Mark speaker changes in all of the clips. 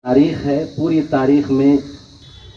Speaker 1: तारीख है, पूरी तारीख में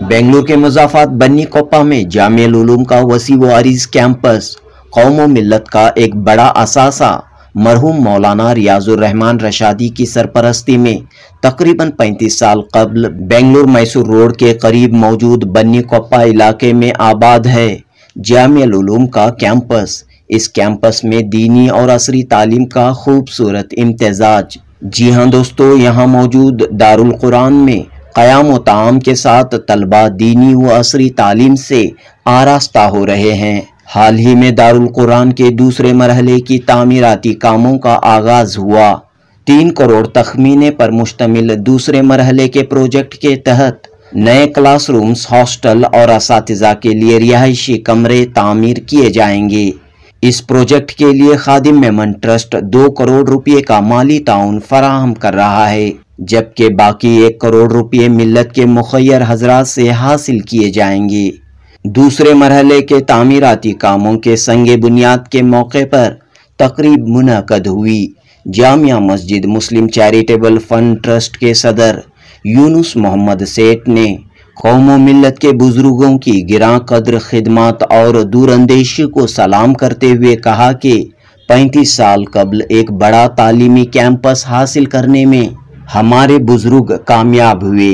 Speaker 2: बेंगलुरु के मुज़ाफ़ात बन्नी कोप्पा में जामिया उलूम का वसी व अरीज़ कैंपस कौम व मिल्लत का एक बड़ा असासा मरहूम मौलाना रियाजुर रहमान रशादी की सरपरस्ती में तकरीबन 35 साल कबल बेंगलुरु मैसूर रोड के करीब मौजूद बन्नी कोप्पा इलाके में आबाद है जामिया उलूम का कैंपस। इस कैंपस में दीनी और असरी तालीम का खूबसूरत इम्तिजाज। जी हाँ दोस्तों, यहाँ मौजूद दारुल कुरान में क़याम व ताम के साथ तलबा दीनी व असरी तालीम से आरास्ता हो रहे हैं। हाल ही में दारुल कुरान के दूसरे मरहले की तामीराती कामों का आगाज हुआ। 3 करोड़ तखमीने पर मुश्तमिल दूसरे मरहले के प्रोजेक्ट के तहत नए क्लासरूम्स, हॉस्टल और असातिज़ा के लिए रिहायशी कमरे तामीर किए जाएंगे। इस प्रोजेक्ट के लिए खादिम मेमन ट्रस्ट 2 करोड़ रुपये का माली ताउन फराहम कर रहा है, जबकि बाकी 1 करोड़ रुपये मिल्लत के मुखय्यर हजरात से हासिल किए जाएंगे। दूसरे मरहले के तामीराती कामों के संगे बुनियाद के मौके पर तकरीब मुनक़द हुई। जामिया मस्जिद मुस्लिम चैरिटेबल फंड ट्रस्ट के सदर यूनुस मोहम्मद सेठ ने कौम व मिल्लत के बुजुर्गों की गिरां कद्र खिदमत और दूरअंदेशी को सलाम करते हुए कहा कि 35 साल कबल एक बड़ा तालीमी कैंपस हासिल करने में हमारे बुजुर्ग कामयाब हुए।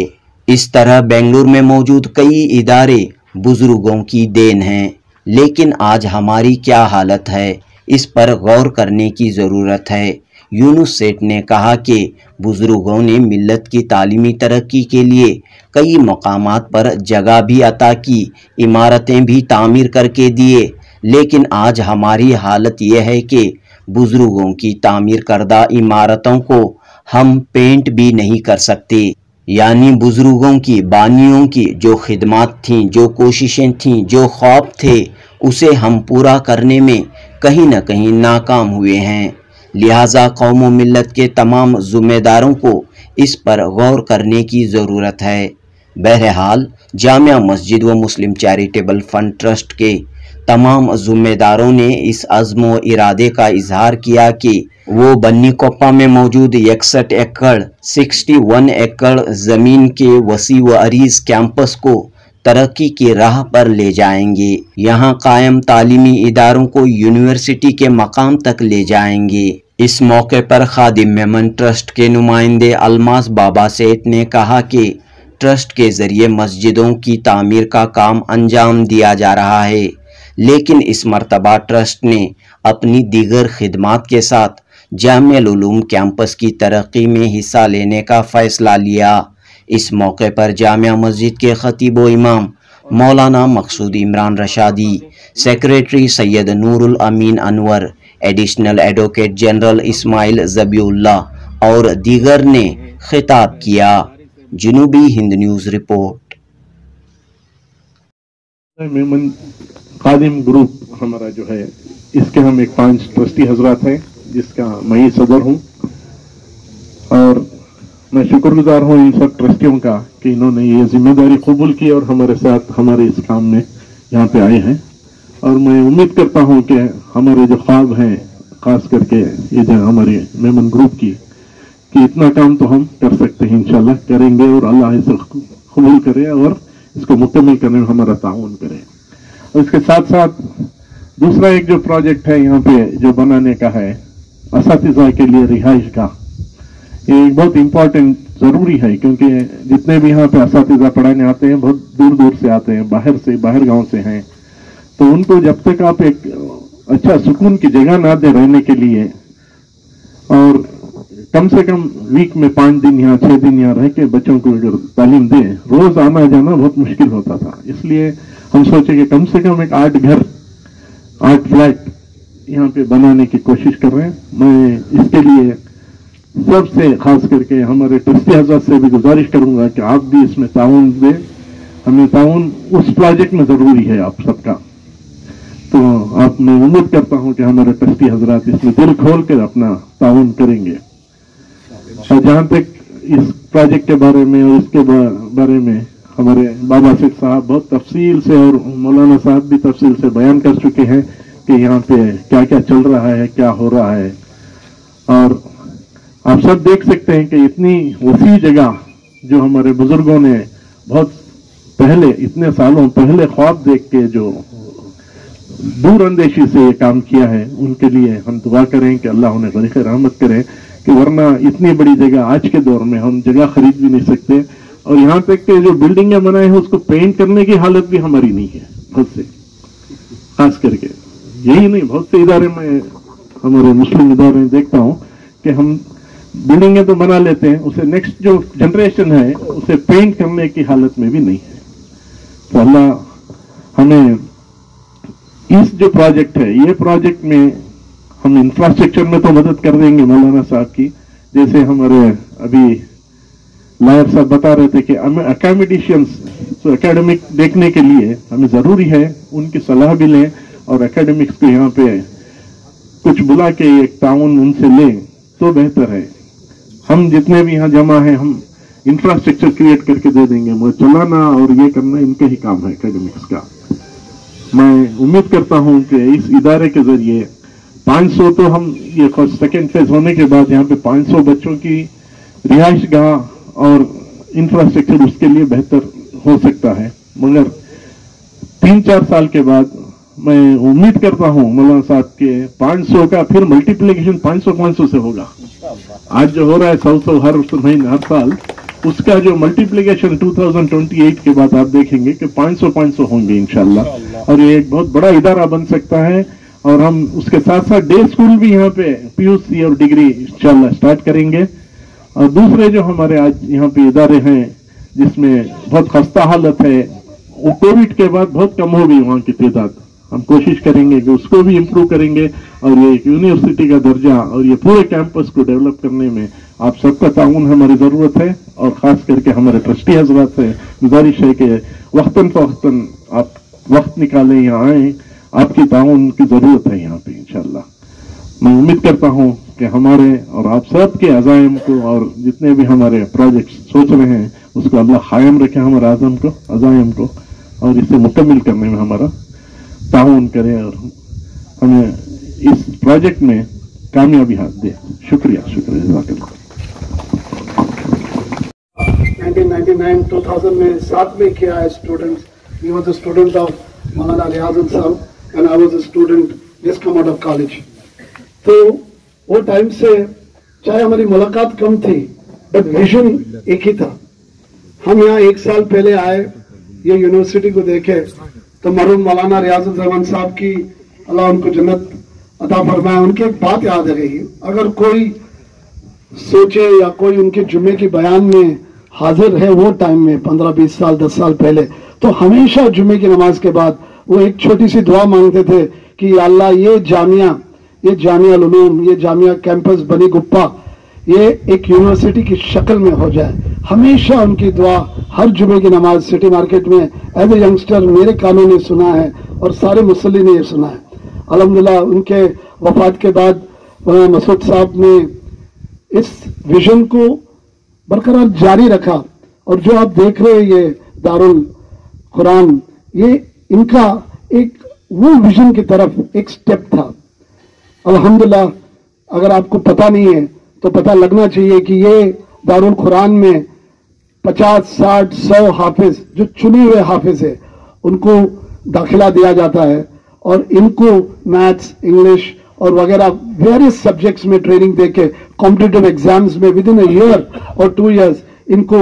Speaker 2: इस तरह बेंगलुरु में मौजूद कई इदारे बुजुर्गों की देन हैं, लेकिन आज हमारी क्या हालत है, इस पर गौर करने की ज़रूरत है। यूनुस सेठ ने कहा कि बुजुर्गों ने मिल्लत की तालीमी तरक्की के लिए कई मकामात पर जगह भी अता की, इमारतें भी तामीर करके दिए, लेकिन आज हमारी हालत यह है कि बुजुर्गों की तामीर करदा इमारतों को हम पेंट भी नहीं कर सकते। यानी बुजुर्गों की, बानियों की जो खिदमत थीं, जो कोशिशें थीं, जो ख्वाब थे, उसे हम पूरा करने में कहीं न कहीं नाकाम हुए हैं। लिहाजा कौम व मिल्लत के तमाम ज़िम्मेदारों को इस पर गौर करने की ज़रूरत है। बहरहाल जामिया मस्जिद व मुस्लिम चैरिटेबल फंड ट्रस्ट के तमाम ज़िम्मेदारों ने इस अज़्म व इरादे का इजहार किया कि वो बन्नी कोप्पा में मौजूद 61 एकड़ ज़मीन के वसी व अरीज़ कैंपस को तरक्की की राह पर ले जाएंगे। यहाँ कायम तालीमी इदारों को यूनिवर्सिटी के मकाम तक ले जाएंगे। इस मौके पर खादिम मेमन ट्रस्ट के नुमाइंदे अलमास बाबा सेठ ने कहा कि ट्रस्ट के ज़रिए मस्जिदों की तामीर का काम अंजाम दिया जा रहा है, लेकिन इस मरतबा ट्रस्ट ने अपनी दीगर खिदमात के साथ जामिया उलूम कैंपस की तरक्की में हिस्सा लेने का फ़ैसला लिया। इस मौके पर जामिया मस्जिद के खतीब व इमाम मौलाना Maqsood Imran Rashadi, secretary Syed Noorul Ameen Anwar, additional advocate general Ismail Zabiullah और दीगर ने खिताब किया। Janoobi Hind news report.
Speaker 3: Memon Khadim group हमारा जो है, इसके हम 5 ट्रस्टी हजरात हैं, जिसका मैं ही सदर हूँ, और मैं शुक्रगुजार हूँ इन सब ट्रस्टियों का कि इन्होंने ये जिम्मेदारी कबूल की और हमारे साथ हमारे इस काम में यहाँ पे आए हैं। और मैं उम्मीद करता हूँ कि हमारे जो ख्वाब हैं, खास करके ये जो हमारे मेमन ग्रुप की, कि इतना काम तो हम कर सकते हैं, इंशाल्लाह करेंगे, और अल्लाह इसे कबूल करे और इसको मुकम्मल करने में हमारा ताउन करे। और इसके साथ साथ दूसरा एक जो प्रोजेक्ट है यहाँ पे जो बनाने का है, असातिज़ा के लिए रिहाइश का, ये बहुत इम्पोर्टेंट ज़रूरी है, क्योंकि जितने भी यहाँ पे असातिज़ा पढ़ाने आते हैं बहुत दूर दूर से आते हैं, बाहर गांव से हैं, तो उनको जब तक आप एक अच्छा सुकून की जगह ना दे रहने के लिए, और कम से कम वीक में 5 दिन या 6 दिन यहाँ रह के बच्चों को अगर तालीम दें, रोज आना जाना बहुत मुश्किल होता था। इसलिए हम सोचे कि कम से कम एक 8 घर, 8 फ्लैट यहाँ पे बनाने की कोशिश कर रहे हैं। मैं इसके लिए सबसे खास करके हमारे ट्रस्टी हज़रात से भी गुजारिश करूंगा कि आप भी इसमें ताउन दें। हमें ताउन उस प्रोजेक्ट में ज़रूरी है आप सबका, तो आप मैं उम्मीद करता हूं कि हमारे ट्रस्टी हज़रात इसमें दिल खोल कर अपना ताउन करेंगे। और जहाँ तक इस प्रोजेक्ट के बारे में और इसके बारे में हमारे बाबा सेठ साहब बहुत तफसील से और मौलाना साहब भी तफसील से बयान कर चुके हैं कि यहाँ पे क्या क्या चल रहा है, क्या हो रहा है। और आप सब देख सकते हैं कि इतनी वसी जगह जो हमारे बुजुर्गों ने बहुत पहले, इतने सालों पहले ख्वाब देख के जो दूर अंदेशी से ये काम किया है, उनके लिए हम दुआ करें कि अल्लाह उन्हें गरीक़ रहमत करे, कि वरना इतनी बड़ी जगह आज के दौर में हम जगह खरीद भी नहीं सकते, और यहाँ तक के जो बिल्डिंगें बनाए हैं उसको पेंट करने की हालत भी हमारी नहीं है। बहुत से, खास करके यही नहीं, बहुत से इदारे में, हमारे मुस्लिम इदारे में देखता हूँ कि हम बिल्डिंगें तो बना लेते हैं, उसे नेक्स्ट जो जनरेशन है उसे पेंट करने की हालत में भी नहीं है। तो अल्लाह हमें इस जो प्रोजेक्ट है, ये प्रोजेक्ट में हम इंफ्रास्ट्रक्चर में तो मदद कर देंगे मौलाना साहब की, जैसे हमारे अभी लायर साहब बता रहे थे कि अकेडमिशियंस, तो एकेडमिक देखने के लिए हमें जरूरी है उनकी सलाह भी लें, और एकेडमिक्स को यहाँ पे कुछ बुला के एक ताउन उनसे लें तो बेहतर है। हम जितने भी यहाँ जमा हैं, हम इंफ्रास्ट्रक्चर क्रिएट करके दे देंगे, मगर चलाना और ये करना इनके ही काम है एकेडमिक्स का। मैं उम्मीद करता हूं कि इस इदारे के जरिए 500 तो हम, ये सेकेंड फेज होने के बाद यहाँ पे 500 बच्चों की रिहाइश गाह और इंफ्रास्ट्रक्चर उसके लिए बेहतर हो सकता है। मगर 3-4 साल के बाद मैं उम्मीद करता हूं मौलाना साहब के 500 का फिर मल्टीप्लिकेशन 500 से होगा। आज जो हो रहा है 100 हर महीने, हर साल, उसका जो मल्टीप्लिकेशन 2028 के बाद आप देखेंगे कि 500 होंगे इंशाल्लाह, और ये एक बहुत बड़ा इदारा बन सकता है। और हम उसके साथ साथ डे स्कूल भी यहाँ पे PUC और डिग्री इंशाल्लाह स्टार्ट करेंगे। और दूसरे जो हमारे आज यहाँ पे इदारे हैं जिसमें बहुत खस्ता हालत है, वो कोविड के बाद बहुत कम हो गई वहाँ की तादाद, हम कोशिश करेंगे कि उसको भी इम्प्रूव करेंगे, और ये यूनिवर्सिटी का दर्जा और ये पूरे कैंपस को डेवलप करने में आप सबका ताउन हमारी जरूरत है। और खास करके हमारे ट्रस्टी हजरात से गुजारिश है कि वक्तन फवक्तन आप वक्त निकालें, यहाँ आए, आपकी ताउन की जरूरत है यहाँ पे इंशाल्लाह। मैं उम्मीद करता हूँ कि हमारे और आप सब के अज़ाइम को और जितने भी हमारे प्रोजेक्ट सोच रहे हैं उसको अल्लाह कायम रखे, हमारे अज़म को, अज़ाइम को, और इसे मुकम्मल करने में हमारा ताउन करे और हमें इस प्रोजेक्ट में कामयाबी हाथ दे। शुक्रिया, शुक्रिया, जज़ाकल्लाह।
Speaker 4: 1999-2000 में साथ में किया है students. We were the student of Maulana Riazul Sahab and I was a student just come out of college. तो वो टाइम से चाहे हमारी मुलाकात कम थी बट विजन एक ही था। हम यहाँ 1 साल पहले आए, ये यूनिवर्सिटी को देखे तो मरहूम मौलाना रियाजुल रहमान साहब की, अल्लाह उनको जन्नत अता फरमाए, उनकी एक बात याद रही, अगर कोई सोचे या कोई उनके जुम्मे की बयान में हाजिर है वो टाइम में 15-20 साल 10 साल पहले, तो हमेशा जुम्मे की नमाज के बाद वो एक छोटी सी दुआ मांगते थे कि अल्लाह ये जामिया उलूम, ये जामिया कैंपस बनी गुप्पा, ये एक यूनिवर्सिटी की शक्ल में हो जाए। हमेशा उनकी दुआ हर जुम्मे की नमाज सिटी मार्केट में एज ए यंगस्टर मेरे कानों ने सुना है और सारे मुसल्ली ने सुना है। अल्हम्दुलिल्लाह उनके वफात के बाद मसूद साहब ने इस विजन को बरकरार जारी रखा, और जो आप देख रहे हैं ये दारुल कुरान, ये इनका एक वो विजन की तरफ एक स्टेप था। अल्हम्दुलिल्लाह अगर आपको पता नहीं है तो पता लगना चाहिए कि ये दारुल कुरान में 50, 60, 100 हाफिज, जो चुने हुए हाफिज है, उनको दाखिला दिया जाता है और इनको मैथ्स, इंग्लिश और वगैरह वेरियस सब्जेक्ट्स में ट्रेनिंग देके कॉम्पिटिटिव एग्जाम्स में विद इन अ ईयर और 2 years इनको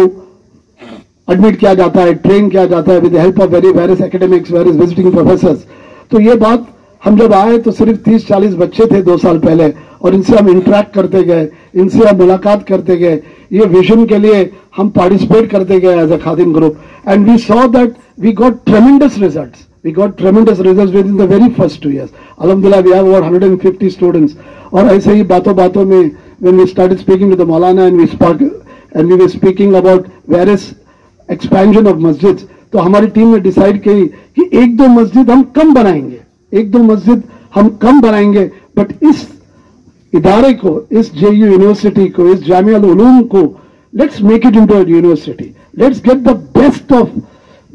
Speaker 4: एडमिट किया जाता है, ट्रेन किया जाता है with help of various academics, various visiting professors. तो ये बात हम जब आए तो सिर्फ 30-40 बच्चे थे 2 साल पहले, और इनसे हम इंटरेक्ट करते गए, इनसे हम मुलाकात करते गए, ये विजन के लिए हम पार्टिसिपेट करते गए एज अ खादिम group, and we saw that we got tremendous results. We got tremendous results within the very first 2 years. Alhamdulillah, we have over 150 students. और ऐसे ही बातों में when we started speaking to the Maulana and we were speaking about various expansion of masjids, तो हमारी team ने decide की कि 1-2 मस्जिद हम कम बनाएंगे, बट इस इदारे को, इस JU यूनिवर्सिटी को, इस जामिया उलूम को, let's make it into a university. Let's get the best of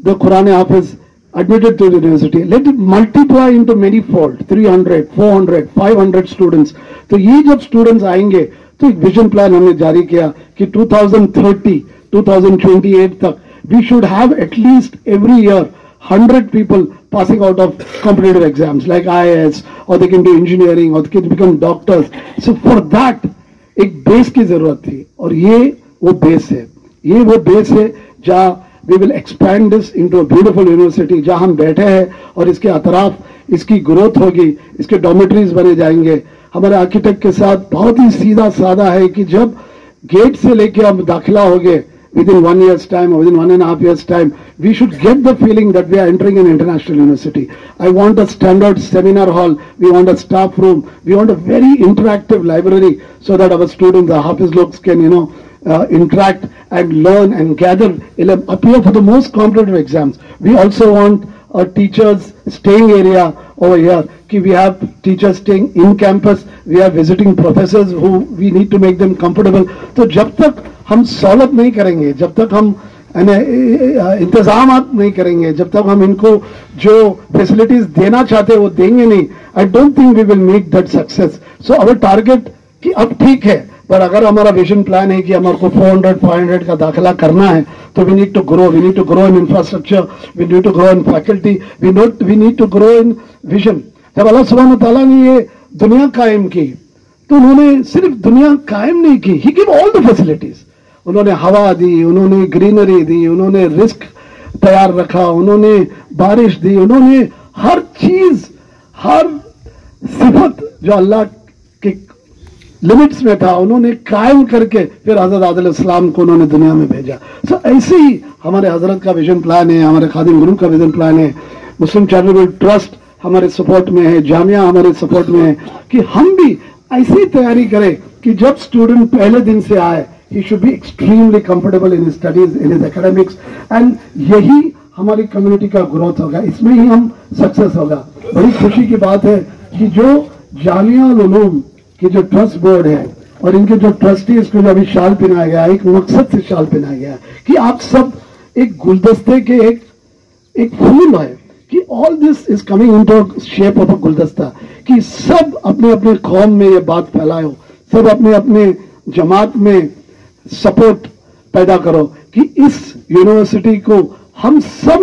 Speaker 4: the Quran Hafiz admitted to the university. Let it multiply into many fold, 300, 400, 500 students. तो ये जब स्टूडेंट्स आएंगे तो एक विजन प्लान हमने जारी किया कि 2030 2028 तक we should have at least every year 100 people passing out of competitive exams like IAS, or they can do engineering, or they can become doctors. So for that एक base की जरूरत थी, और ये वो बेस है, ये वो बेस है जहाँ we will expand this into a beautiful university, जहाँ हम बैठे हैं और इसके अतराफ इसकी ग्रोथ होगी, इसके डॉर्मेटरीज बने जाएंगे. हमारे आर्किटेक्ट के साथ बहुत ही सीधा साधा है कि जब गेट से लेके हम दाखिला हो गए within 1 year's time or within 1.5 years time, we should get the feeling that we are entering an international university. I want a standard seminar hall, we want a staff room, we want a very interactive library so that our students, the Hafiz looks can, interact and learn and gather, appear for the most competitive exams. We also want a teachers staying area over here. We have teachers staying in campus, we have visiting professors who we need to make them comfortable. तो जब तक हम सहूलत नहीं करेंगे, जब तक हम इंतजामात नहीं करेंगे, जब तक हम इनको जो फैसिलिटीज देना चाहते हैं वो देंगे नहीं, I don't think we will meet that success. So our target कि अब ठीक है, पर अगर हमारा विजन प्लान है कि हमारे को 400-500 का दाखिला करना है, तो we need to grow in infrastructure, we need to grow in faculty, we need to grow in vision. जब अल्लाह सुब्हान तआला ने ये दुनिया कायम की, तो उन्होंने सिर्फ दुनिया कायम नहीं की, ही गिव ऑल द फैसिलिटीज. उन्होंने हवा दी, उन्होंने ग्रीनरी दी, उन्होंने रिस्क तैयार रखा, उन्होंने बारिश दी, उन्होंने हर चीज, हर सिफत जो अल्लाह के लिमिट्स में था उन्होंने कायम करके फिर हजरत आदम अलैहिस्सलाम को उन्होंने दुनिया में भेजा. सो ऐसे ही हमारे हजरत का विजन प्लान है, हमारे खादिम ग्रुप का विजन प्लान है, मुस्लिम चैरिटेबल ट्रस्ट हमारे सपोर्ट में है, जामिया हमारे सपोर्ट में है, कि हम भी ऐसी तैयारी करें कि जब स्टूडेंट पहले दिन से आए, he should be extremely comfortable in his studies, in his academics, and यही हमारी कम्युनिटी का ग्रोथ होगा, इसमें ही हम सक्सेस होगा. बड़ी खुशी की बात है कि जो जामिया उल उलूम की जो ट्रस्ट बोर्ड है और इनके जो ट्रस्टीज को जो अभी शाल पहनाया गया, एक मकसद से शाल पहनाया गया कि आप सब एक गुलदस्ते के एक फूल है, कि all this is coming into shape of a गुलदस्ता, कि सब अपने अपने कौम में ये बात फैलाओ, सब अपने अपने जमात में सपोर्ट पैदा करो कि इस यूनिवर्सिटी को हम सब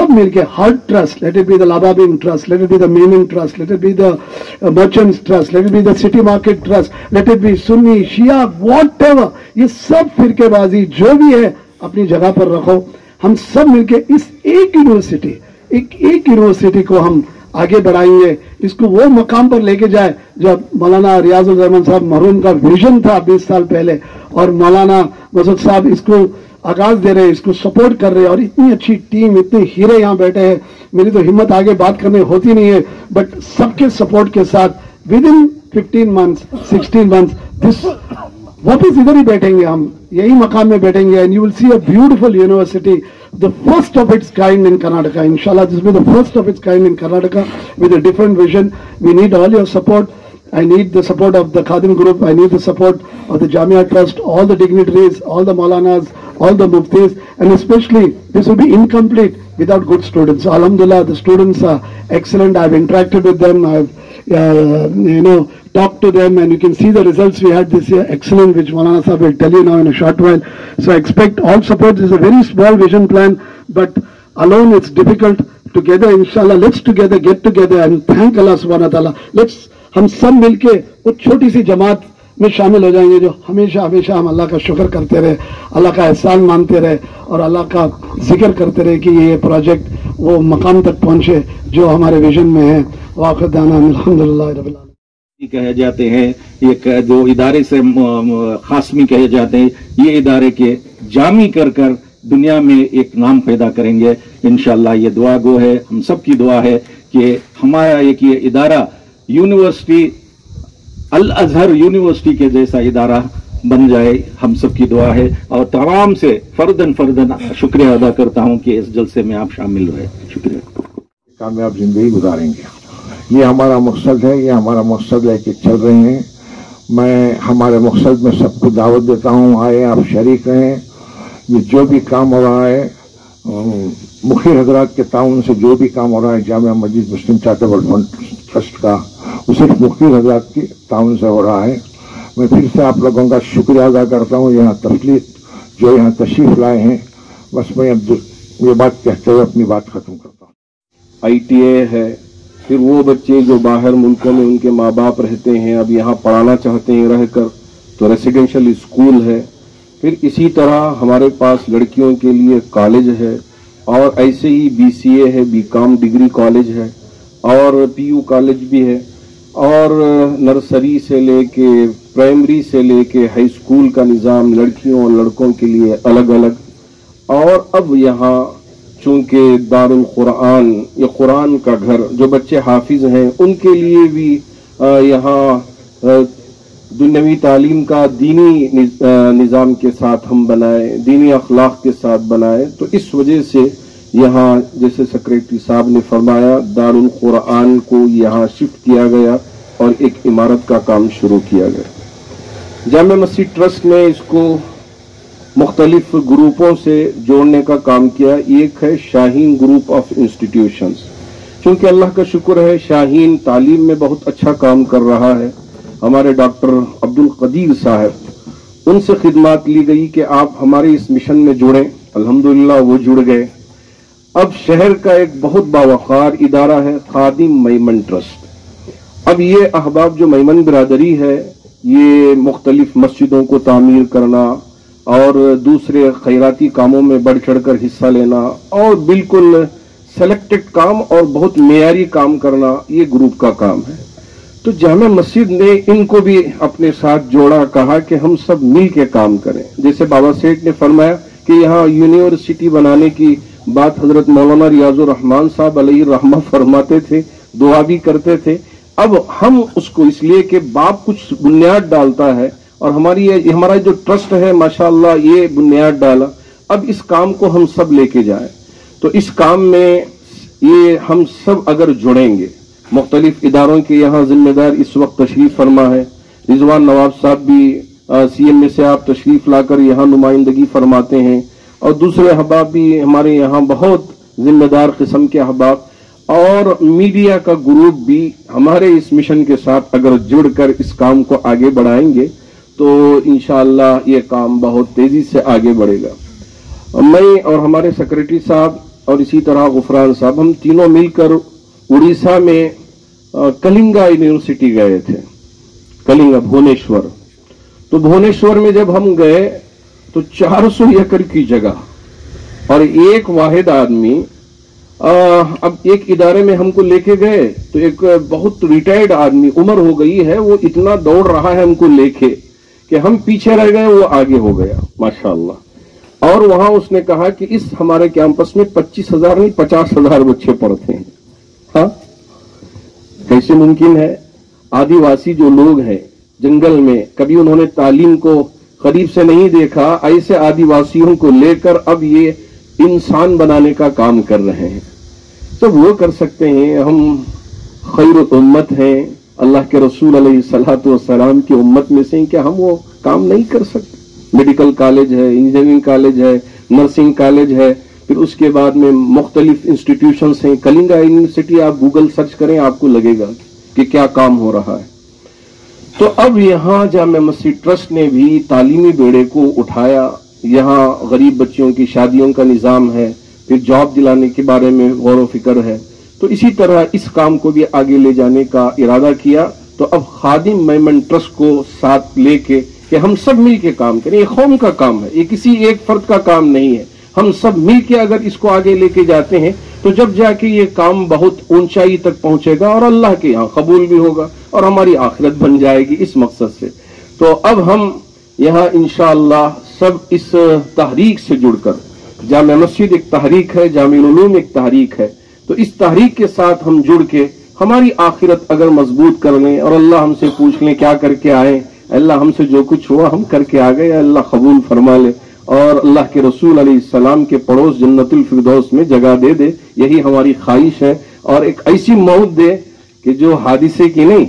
Speaker 4: मिलके हर trust, let it be the लाबाबिंग trust, let it be the मेमिंग trust, let it be the merchants trust, let it be the city market trust, let it be Sunni Shia whatever, ये सब फिरकेबाजी जो भी है अपनी जगह पर रखो. हम सब मिलके इस एक यूनिवर्सिटी को हम आगे बढ़ाएंगे, इसको वो मकाम पर लेके जाए जब मौलाना रियाजुल रहमान साहब मरहूम का विजन था 20 साल पहले, और मौलाना मसूद साहब इसको आगाज दे रहे हैं, इसको सपोर्ट कर रहे हैं, और इतनी अच्छी टीम, इतने हीरे यहाँ बैठे हैं. मेरी तो हिम्मत आगे बात करने होती नहीं है, बट सबके सपोर्ट के साथ with in 15 months 16 months this वापस इधर ही बैठेंगे, हम यही मकाम में बैठेंगे, and you will see a beautiful university, the first of its kind in Karnataka. Inshallah, this will be the first of its kind in Karnataka with a different vision. We need all your support. I need the support of the Khadim group. I need the support of the Jamia Trust, all the dignitaries, all the Maulanas, all the Muftis, and especially this will be incomplete without good students. So, Alhamdulillah, the students are excellent. I've interacted with them. I've talked to them, and you can see the results we had this year, excellent, which Maulana Sahib will tell you now in a short while. So I expect all support. This is a very small vision plan, but alone it's difficult. Together, inshallah, let's together get together and thank Allah subhanahu wa ta'ala. Let's हम सब मिलके वो छोटी सी जमात में शामिल हो जाएंगे जो हमेशा हमेशा हम अल्लाह का शुक्र करते रहे, अल्लाह का एहसान मानते रहे, और अल्लाह का जिक्र करते रहे कि ये प्रोजेक्ट वो मकाम तक पहुंचे जो हमारे विजन में है. वाक़िअ दाना अल्हम्दुलिल्लाह रब्बिल आलमीन
Speaker 5: कहे जाते हैं, ये जो इदारे से खासमी कहे जाते हैं, ये इदारे के जामी कर दुनिया में एक नाम पैदा करेंगे इंशाअल्लाह. ये दुआ गो है, हम सब की दुआ है कि हमारा एक ये इदारा यूनिवर्सिटी अल अजहर यूनिवर्सिटी के जैसा इदारा बन जाए, हम सब की दुआ है. और तमाम से फर्दन शुक्रिया अदा करता हूं कि इस जलसे में आप शामिल हुए. शुक्रिया.
Speaker 6: कामयाब जिंदगी गुजारेंगे, ये हमारा मकसद है, ये हमारा मकसद लेके चल रहे हैं. मैं हमारे मकसद में सबको दावत देता हूँ, आए आप शरीक रहें. ये जो भी काम हो रहा है मुखी हजरात के ताउन से, जो भी काम हो रहा है जामिया मस्जिद मुस्लिम चैरिटेबल फंड ट्रस्ट का, वो सिर्फ मुखी हजरात के ताउन से हो रहा है. मैं फिर से आप लोगों का शुक्रिया अदा करता हूँ. यहाँ तफसील जो यहाँ तशरीफ लाए हैं। बस मैं अब ये बात कहते हुए अपनी बात खत्म करता हूँ।
Speaker 7: ITA है, फिर वो बच्चे जो बाहर मुल्कों में उनके माँ बाप रहते हैं, अब यहाँ पढ़ाना चाहते हैं रहकर, तो रेसिडेंशियल स्कूल है। फिर इसी तरह हमारे पास लड़कियों के लिए कॉलेज है, और ऐसे ही BCA है, BCom डिग्री कॉलेज है, और PU कॉलेज भी है, और नर्सरी से लेके प्राइमरी से लेके हाई स्कूल का निज़ाम लड़कियों और लड़कों के लिए अलग अलग। और अब यहाँ चूंकि दारुल कुरान या कुरान का घर, जो बच्चे हाफिज हैं उनके लिए भी यहाँ दुनियावी तालीम का दीनी निज़ाम के साथ हम बनाए, दीनी अखलाक के साथ बनाए। तो इस वजह से यहाँ जैसे सेक्रेटरी साहब ने फरमाया, दारुल कुरान को यहाँ शिफ्ट किया गया और एक इमारत का काम शुरू किया गया। जामिया मस्जिद ट्रस्ट ने इसको मुख्तलिफ ग्रुपों से जोड़ने का काम किया। एक है शाहीन ग्रुप ऑफ इंस्टीट्यूशंस। चूंकि अल्लाह का शुक्र है, शाहीन तालीम में बहुत अच्छा काम कर रहा है। हमारे डॉक्टर अब्दुल कदीर साहब, उनसे खिदमत ली गई कि आप हमारे इस मिशन में जुड़ें। अल्हम्दुलिल्लाह वो जुड़ गए। अब शहर का एक बहुत बावकार इदारा है खादिम मैमन ट्रस्ट। अब ये अहबाब जो मैमन बिरादरी है, ये मुख्तलिफ मस्जिदों को तामीर करना और दूसरे खैराती कामों में बढ़ चढ़कर हिस्सा लेना और बिल्कुल सेलेक्टेड काम और बहुत मेयारी काम करना, ये ग्रुप का काम है। तो जामिया मस्जिद ने इनको भी अपने साथ जोड़ा, कहा कि हम सब मिल के काम करें। जैसे बाबा सेठ ने फरमाया कि यहाँ यूनिवर्सिटी बनाने की बात हजरत मौलाना रियाजुर रहमान साहब अलैहि रहमा फरमाते थे, दुआ भी करते थे। अब हम उसको इसलिए कि बाप कुछ बुनियाद डालता है और हमारा जो ट्रस्ट है माशाअल्लाह ये बुनियाद डाला। अब इस काम को हम सब लेके जाए, तो इस काम में ये हम सब अगर जुड़ेंगे, मुख्तलिफ इदारों के यहाँ जिम्मेदार इस वक्त तशरीफ फरमा है। रिजवान नवाब साहब भी CM में से आप तशरीफ लाकर यहाँ नुमाइंदगी फरमाते हैं, और दूसरे अहबाब भी हमारे यहाँ बहुत जिम्मेदार किस्म के अहबाब, और मीडिया का ग्रुप भी हमारे इस मिशन के साथ अगर जुड़कर इस काम को आगे बढ़ाएंगे तो इंशाअल्लाह ये काम बहुत तेजी से आगे बढ़ेगा। मैं और हमारे सेक्रेटरी साहब और इसी तरह गुफरान साहब, हम तीनों मिलकर उड़ीसा में कलिंगा यूनिवर्सिटी गए थे, कलिंगा भुवनेश्वर। तो भुवनेश्वर में जब हम गए तो 400 एकड़ की जगह और एक वाहिद आदमी, अब एक इदारे में हमको लेके गए तो एक बहुत रिटायर्ड आदमी, उम्र हो गई है, वो इतना दौड़ रहा है हमको लेके कि हम पीछे रह गए, वो आगे हो गया माशाअल्लाह। और वहां उसने कहा कि इस हमारे कैंपस में 25,000 नहीं 50,000 बच्चे पढ़ते हैं। हाँ, कैसे मुमकिन है? आदिवासी जो लोग हैं जंगल में, कभी उन्होंने तालीम को करीब से नहीं देखा, ऐसे आदिवासियों को लेकर अब ये इंसान बनाने का काम कर रहे हैं। तो वो कर सकते हैं। हम खैर उम्मत हैं, अल्लाह के रसूल अलैहिस्सलातु वस्सलाम की उम्मत में से, क्या हम वो काम नहीं कर सकते? मेडिकल कॉलेज है, इंजीनियरिंग कॉलेज है, नर्सिंग कॉलेज है, फिर उसके बाद में मुख्तलिफ इंस्टीट्यूशंस हैं। कलिंगा यूनिवर्सिटी आप गूगल सर्च करें, आपको लगेगा कि क्या काम हो रहा है। तो अब यहाँ जामिया मस्जिद ट्रस्ट ने भी तालीमी बेड़े को उठाया। यहाँ गरीब बच्चियों की शादियों का निज़ाम है, फिर जॉब दिलाने के बारे में गौर व फिक्र है। तो इसी तरह इस काम को भी आगे ले जाने का इरादा किया। तो अब खादिम मैमन ट्रस्ट को साथ लेके कि हम सब मिल के काम करें। ये कौम का काम है, ये किसी एक फर्द का काम नहीं है। हम सब मिल के अगर इसको आगे लेके जाते हैं तो जब जाके ये काम बहुत ऊंचाई तक पहुंचेगा और अल्लाह के यहाँ कबूल भी होगा और हमारी आखिरत बन जाएगी इस मकसद से। तो अब हम यहाँ इंशाअल्लाह सब इस तहरीक से जुड़कर, जामिया मस्जिद एक तहरीक है, जामिउल उलूम एक तहरीक है, तो इस तहरीक के साथ हम जुड़ के हमारी आखिरत अगर मजबूत कर लें और अल्लाह हमसे पूछ लें क्या करके आए, अल्लाह हमसे जो कुछ हुआ हम करके आ गए, अल्लाह कबूल फरमा ले और अल्लाह के रसूल अलैहिस्सलाम के पड़ोस जन्नतुल फिरदौस में जगह दे दे, यही हमारी ख्वाहिश है। और एक ऐसी मौत दे कि जो हादिसे की नहीं,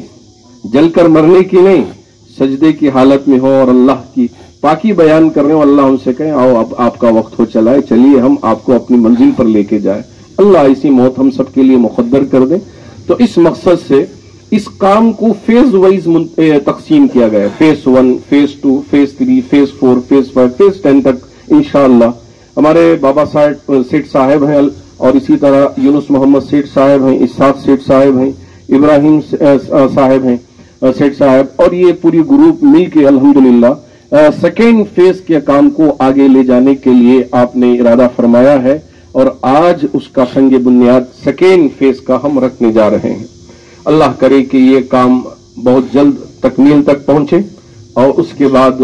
Speaker 7: जलकर मरने की नहीं, सजदे की हालत में हो और अल्लाह की पाकी बयान कर रहे हो, अल्लाह हमसे कहे आओ अब आपका वक्त हो चला है, चलिए हम आपको अपनी मंजिल पर लेके जाए। अल्लाह ऐसी मौत हम सबके लिए मुक़द्दर कर दे। तो इस मकसद से इस काम को फेज वाइज तकसीम किया गया है। Phase 1, phase 2, phase 3, phase 4, phase 5, phase 10 तक इंशाअल्लाह। हमारे बाबा सेठ साहब हैं और इसी तरह यूनुस मोहम्मद सेठ साहब हैं, इसाक सेठ साहब हैं, इब्राहिम साहब हैं सेठ साहब, और ये पूरी ग्रुप मिलके अल्हम्दुलिल्लाह सेकेंड फेज के काम को आगे ले जाने के लिए आपने इरादा फरमाया है और आज उसका संग बुनियाद सेकेंड फेज का हम रखने जा रहे हैं। अल्लाह करे कि ये काम बहुत जल्द तकमील तक पहुंचे और उसके बाद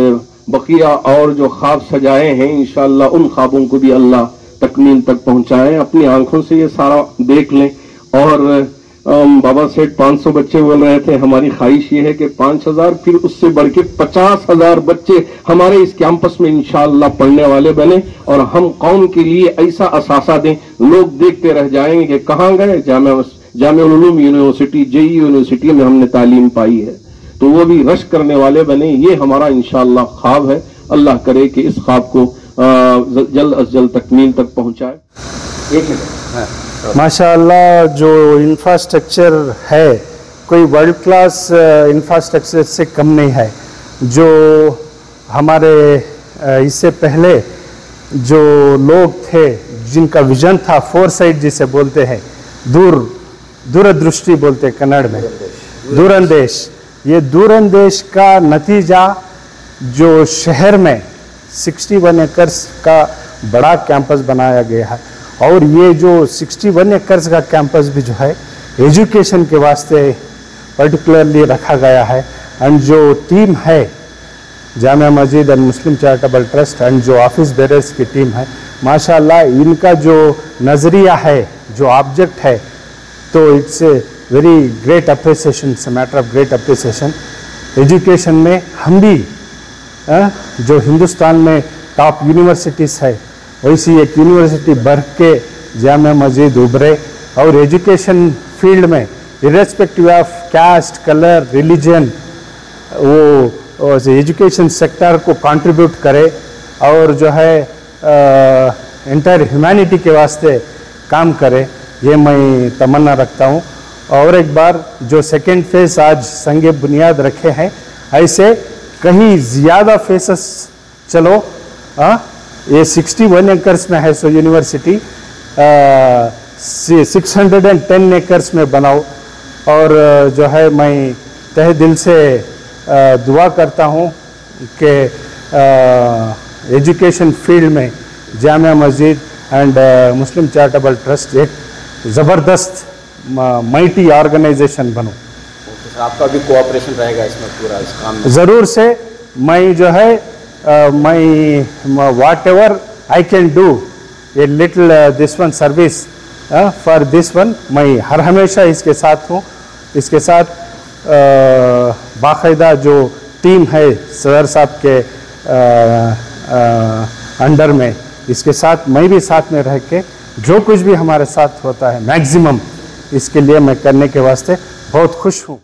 Speaker 7: बकिया और जो ख्वाब सजाए हैं इंशाअल्लाह उन ख्वाबों को भी अल्लाह तकमील तक पहुंचाए। अपनी आंखों से ये सारा देख लें। और बाबा सेठ 500 बच्चे बोल रहे थे, हमारी ख्वाहिश ये है कि 5000 फिर उससे बढ़ के 50,000 बच्चे हमारे इस कैंपस में इंशाअल्लाह पढ़ने वाले बने और हम कौम के लिए ऐसा असासा दें, लोग देखते रह जाएंगे कि कहाँ गए, Jamia Uloom university, JE university में हमने तालीम पाई है, तो वो भी रश करने वाले बने। ये हमारा इंशाअल्लाह ख्वाब है। अल्लाह करे कि इस ख्वाब को जल्द अज जल्द तकमील तक पहुंचाए।
Speaker 8: माशाअल्लाह जो इंफ्रास्ट्रक्चर है कोई वर्ल्ड क्लास इंफ्रास्ट्रक्चर से कम नहीं है। जो हमारे इससे पहले जो लोग थे जिनका विजन था, फोरसाइट जिसे बोलते हैं, दूरदृष्टि बोलते हैं कन्नड़ में, दूरंदेश, ये दूरंदेश का नतीजा जो शहर में 61 एकर्स का बड़ा कैंपस बनाया गया है। और ये जो 61 एकर्स का कैंपस भी जो है एजुकेशन के वास्ते पर्टिकुलरली रखा गया है। एंड जो टीम है Jamia Masjid and Muslim charitable trust and जो ऑफिस बेरर्स की टीम है, माशाअल्लाह इनका जो नज़रिया है, जो ऑब्जेक्ट है, तो it's a very great appreciation, it's a matter of great appreciation. Education में हम भी जो हिंदुस्तान में टॉप यूनिवर्सिटीज़ है वैसी एक यूनिवर्सिटी बढ़ के जामिया मस्जिद उभरे और एजुकेशन फील्ड में irrespective of caste, colour, religion, वो एजुकेशन सेक्टर को कंट्रीब्यूट करे और जो है एंटायर ह्यूमैनिटी के वास्ते काम करे, ये मैं तमन्ना रखता हूँ। और एक बार जो सेकेंड फेज आज संगे बुनियाद रखे हैं, ऐसे कहीं ज़्यादा फेसेस चलो। ये 61 एकर्स में है सो यूनिवर्सिटी 610 एकर्स में बनाओ। और जो है मैं तहे दिल से दुआ करता हूँ कि एजुकेशन फील्ड में Jamia Masjid and Muslim charitable trust एक ज़बरदस्त माइटी ऑर्गेनाइजेशन बनो।
Speaker 9: आपका भी कोऑपरेशन रहेगा इसमें पूरा इस काम में?
Speaker 8: ज़रूर से। मैं जो है मैं whatever I can do a little this one service for this one, मैं हर हमेशा इसके साथ हूँ। इसके साथ बाकायदा जो टीम है सदर साहब के अंडर में, इसके साथ मैं भी साथ में रह के जो कुछ भी हमारे साथ होता है मैक्सिमम इसके लिए मैं करने के वास्ते बहुत खुश हूँ।